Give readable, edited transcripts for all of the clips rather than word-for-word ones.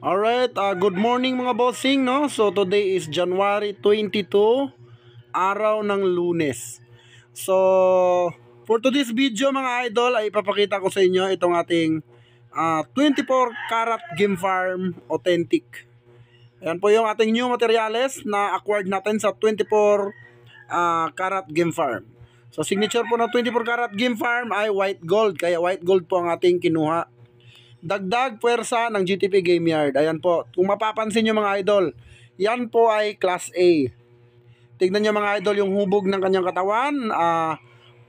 Alright, good morning mga bossing, no? So today is January 22, araw ng Lunes. So for today's video mga idol ay ipapakita ko sa inyo itong ating 24 karat game farm authentic. Ayan po yung ating new materials na acquired natin sa 24 karat game farm. So signature po ng 24 karat game farm ay white gold, kaya white gold po ang ating kinuha. Dagdag puwersa ng GTP Game Yard. Ayan po. Kung mapapansin nyo mga idol, yan po ay Class A. Tignan nyo mga idol yung hubog ng kanyang katawan.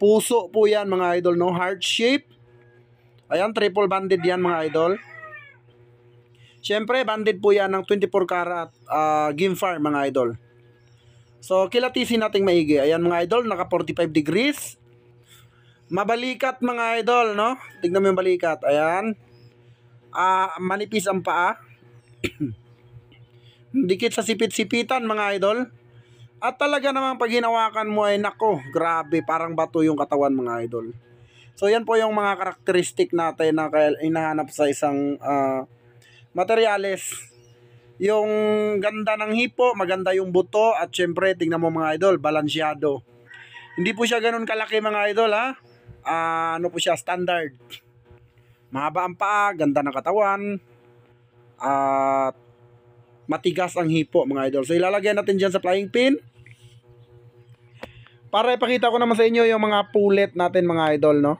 Puso po yan mga idol, no? Heart shape. Ayan, triple banded yan mga idol. Siyempre, banded po yan ng 24 karat game farm mga idol. So, kilatisin nating maigi. Ayan mga idol, naka 45 degrees. Mabalikat mga idol, no? Tignan mo yung balikat. Ayan. Manipis ang paa. Dikit sa sipit-sipitan mga idol. At talaga namang pag hinawakan mo ay nako, grabe, parang bato yung katawan mga idol. So yan po yung mga karakteristik natin na inahanap sa isang materyales. Yung ganda ng hipo, maganda yung buto, at syempre tingnan mo mga idol, balansyado. Hindi po siya ganun kalaki mga idol ha. Ano po siya, standard. Mahaba ang paa, ganda ng katawan, at matigas ang hipo mga idol. So ilalagay natin dyan sa flying pin para ipakita ko naman sa inyo yung mga pulet natin mga idol, no?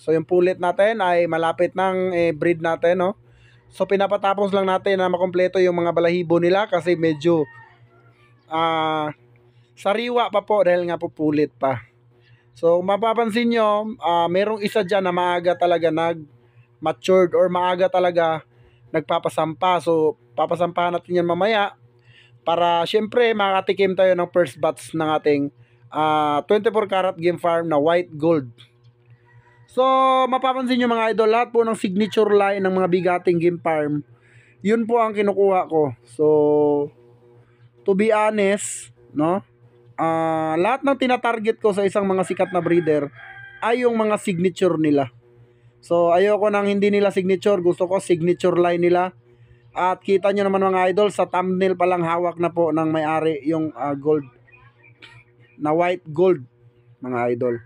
So yung pulet natin ay malapit ng breed natin, no? So pinapatapos lang natin na makompleto yung mga balahibo nila kasi medyo sariwa pa po dahil nga po pulit pa. So mapapansin nyo, merong isa dyan na maaga talaga matured or maaga talaga nagpapasampa. So papasampahan natin yan mamaya para syempre makatikim tayo ng first batch ng ating 24 karat game farm na white gold. So mapapansin nyo mga idol, lahat po ng signature line ng mga bigating game farm, yun po ang kinukuha ko. So to be honest, no, lahat ng tinatarget ko sa isang mga sikat na breeder ay yung mga signature nila. So ayoko nang hindi nila signature, gusto ko signature line nila. At kita nyo naman mga idol, sa thumbnail pa lang hawak na po ng may-ari yung gold na white gold mga idol.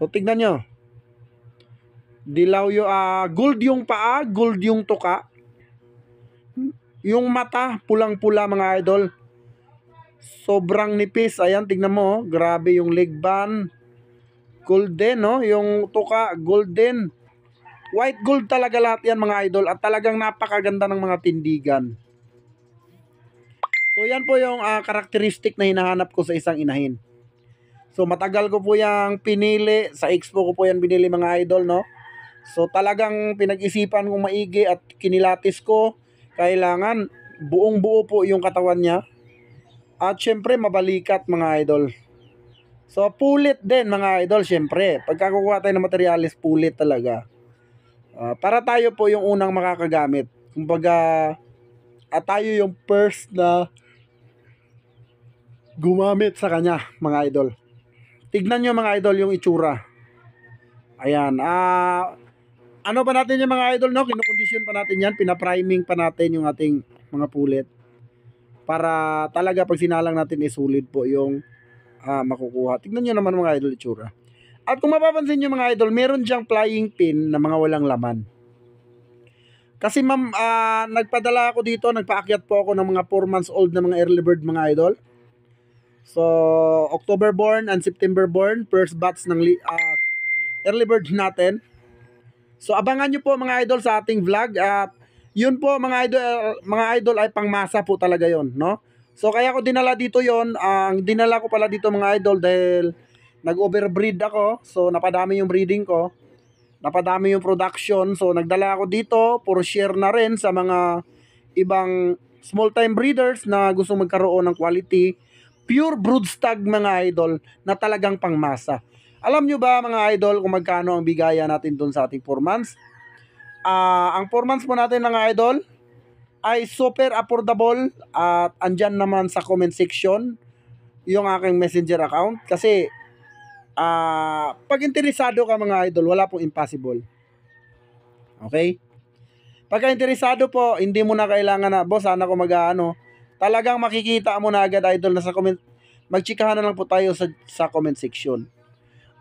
So tignan nyo, dilaw yung gold yung paa, gold yung tuka, yung mata pulang-pula mga idol, sobrang nipis. Ayan, tignan mo, grabe yung leg band, golden, no? Yung tuka, golden. White gold talaga lahat yan mga idol, at talagang napakaganda ng mga tindigan. So yan po yung karakteristik na hinahanap ko sa isang inahin. So matagal ko po yung pinili, sa expo ko po yan binili mga idol, no? So talagang pinag-isipan kong maigi at kinilatis ko. Kailangan buong buo po yung katawan niya. At syempre mabalikat mga idol. So pulit din mga idol, syempre. Pagka kukuha tayo ng materialis, pulit talaga. Para tayo po yung unang makakagamit. Kumbaga, tayo yung first na gumamit sa kanya mga idol. Tignan nyo mga idol yung itsura. Ayan. Ano pa natin yung mga idol, no? Kinukondisyon pa natin yan. Pinapriming pa natin yung ating mga pulit. Para talaga pag sinalang natin sulit po yung makukuha. Tignan nyo naman mga idol itsura. At kung mapapansin nyo mga idol, meron diyang flying pin na mga walang laman. Kasi ma'am, nagpadala ako dito, nagpaakyat po ako ng mga 4 months old na mga early bird mga idol. So, October born and September born, first batch ng early bird natin. So, abangan nyo po mga idol sa ating vlog. At yun po mga idol ay pangmasa po talaga yon, no? So, kaya ko dinala dito yon. Ang dinala ko pala dito mga idol dahil nag-overbreed ako. So, napadami yung breeding ko. Napadami yung production. So, nagdala ako dito for share na rin sa mga ibang small-time breeders na gusto magkaroon ng quality pure brood stag mga idol na talagang pangmasa. Alam nyo ba mga idol kung magkano ang bigaya natin dun sa ating 4 months? Ang 4 months po natin mga idol ay super affordable. At andyan naman sa comment section yung aking messenger account. Kasi pag interesado ka mga idol, wala pong impossible. Okay? Pagka interesado po, hindi mo na kailangan na, boss, sana ko mag-ano. Talagang makikita mo na agad, idol, na sa comment. Magchikahan na lang po tayo sa comment section.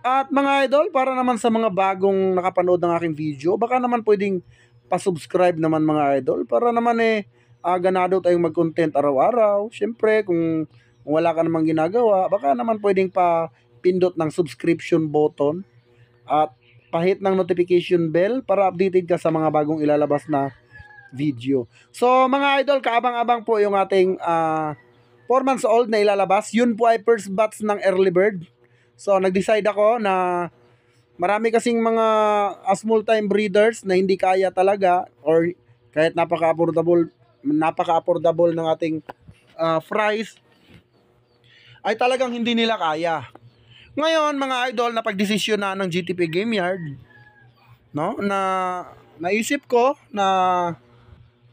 At mga idol, para naman sa mga bagong nakapanood ng aking video, baka naman pwedeng pa-subscribe naman mga idol para naman ganado tayong mag-content araw-araw. Siyempre, kung wala ka namang ginagawa, baka naman pwedeng pa pindot ng subscription button at pahit ng notification bell para updated ka sa mga bagong ilalabas na video. So mga idol, kaabang-abang po yung ating 4 months old na ilalabas. Yun po ay first batch ng early bird. So nag-decide ako na marami kasing mga small time breeders na hindi kaya talaga, or kahit napaka-affordable ng ating price, ay talagang hindi nila kaya. Ngayon mga idol, napagdesisyon na ng GTP Game Yard, no, na naisip ko na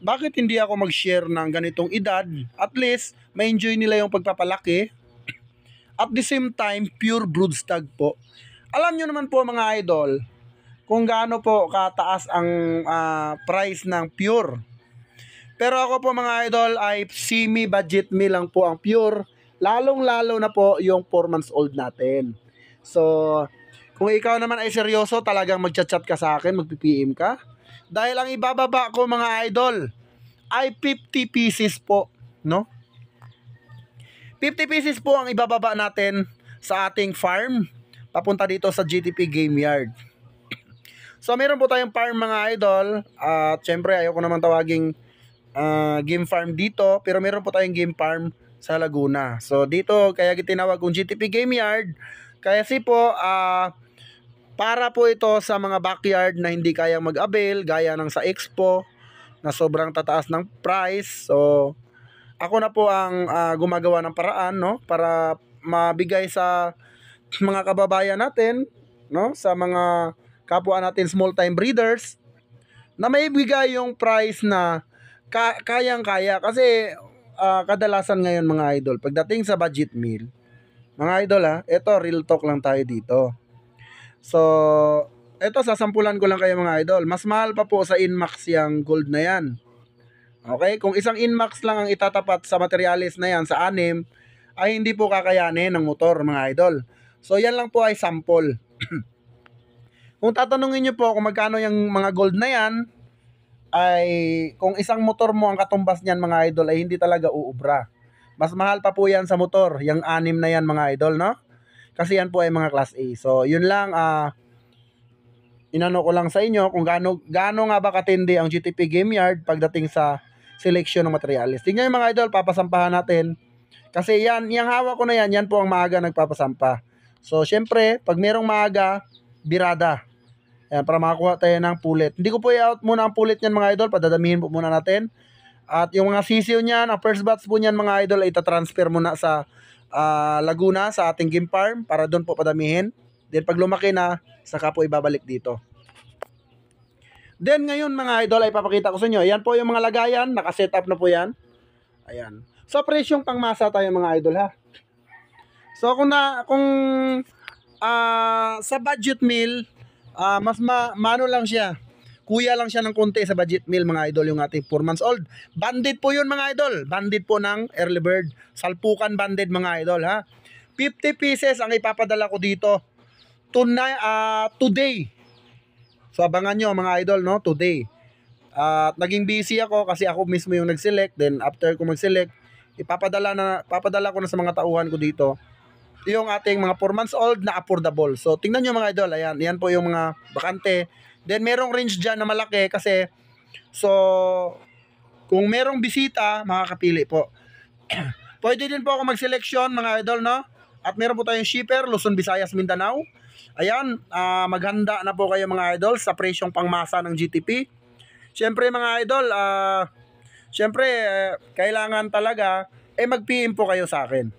bakit hindi ako mag-share ng ganitong edad, at least ma-enjoy nila yung pagpapalaki, at the same time pure broodstag po. Alam nyo naman po mga idol kung gaano po kataas ang price ng pure. Pero ako po mga idol ay semi-budget meal lang po ang pure, lalong-lalo na po yung 4 months old natin. So, kung ikaw naman ay seryoso, talagang magchat-chat ka sa akin, magpi-PM ka. Dahil ang ibababa ko mga idol ay 50 pieces po, no? 50 pieces po ang ibababa natin sa ating farm papunta dito sa GTP Game Yard. So, meron po tayong farm mga idol. At syempre, ayoko naman tawaging game farm dito, pero meron po tayong game farm sa Laguna. So dito kaya tinawag kong GTP Game Yard kasi po para po ito sa mga backyard na hindi kayang mag-avail gaya ng sa Expo na sobrang tataas ng price. So ako na po ang gumagawa ng paraan, no, para mabigay sa mga kababayan natin, no, sa mga kapwa natin small time breeders na may bigay yung price na kayang-kaya. Kasi kadalasan ngayon mga idol, pagdating sa budget meal, mga idol ito real talk lang tayo dito. So ito sasampulan ko lang kayo mga idol, mas mahal pa po sa Inmax yung gold na yan. Okay, kung isang Inmax lang ang itatapat sa materialis na yan sa 6, ay hindi po kakayanin ng motor mga idol. So yan lang po ay sample. Kung tatanungin nyo po kung magkano yung mga gold na yan, ay kung isang motor mo ang katumbas niyan mga idol, ay hindi talaga uubra. Mas mahal pa po yan sa motor, yung 6 na yan mga idol, no? Kasi yan po ay mga class A. So yun lang, inano ko lang sa inyo kung gaano nga ba katindi ang GTP Game Yard pagdating sa selection ng materials. Tingnan nyo mga idol, papasampahan natin. Kasi yan, yung hawak ko na yan po ang maaga nagpapasampa. So syempre, pag merong maaga, birada. Ayan, para makakuha tayo ng pulit. Hindi ko po i-out muna ang pulit niyan mga idol. Padadamihin po muna natin. At yung mga sisiw niyan, ang first batch po niyan mga idol, ay itatransfer muna sa Laguna, sa ating game farm, para doon po padamihin. Then pag lumaki na, saka po ibabalik dito. Then ngayon mga idol, ay papakita ko sa inyo. Ayan po yung mga lagayan. Nakaset up na po yan. Ayan. So presyong pangmasa tayo mga idol ha. So kung sa budget meal, mas mano lang siya. Kuya lang siya ng konti sa budget meal mga idol, yung ating 4 months old. Banded po yun mga idol. Banded po ng early bird. Salpukan banded mga idol ha. 50 pieces ang ipapadala ko dito. Today. So abangan nyo mga idol, no, today. At naging busy ako kasi ako mismo yung nag-select. Then after ko mag-select, papadala ko na sa mga tauhan ko dito yung ating mga 4 months old na affordable. So tingnan nyo mga idol, ayan, yan po yung mga bakante. Then merong range dyan na malaki kasi so kung merong bisita, makakapili po. Pwede din po ako mag-selection mga idol, no? At meron po tayong shipper, Luzon, Visayas, Mindanao. Ayan, maghanda na po kayo mga idol sa presyong pangmasa ng GTP. Siyempre mga idol, kailangan talaga mag-PM po kayo sa akin.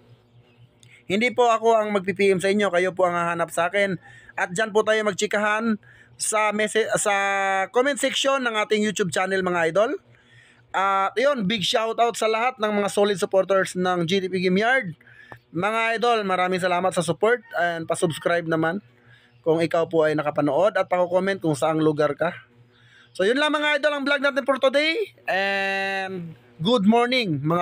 Hindi po ako ang mag-PM sa inyo, kayo po ang hahanap sa akin. At dyan po tayo magchikahan sa comment section ng ating YouTube channel mga idol. At yun, big shout out sa lahat ng mga solid supporters ng GTP Game Yard. Mga idol, maraming salamat sa support and pa-subscribe naman kung ikaw po ay nakapanood at pa-comment kung saang lugar ka. So yun lang mga idol ang vlog natin for today. And good morning mga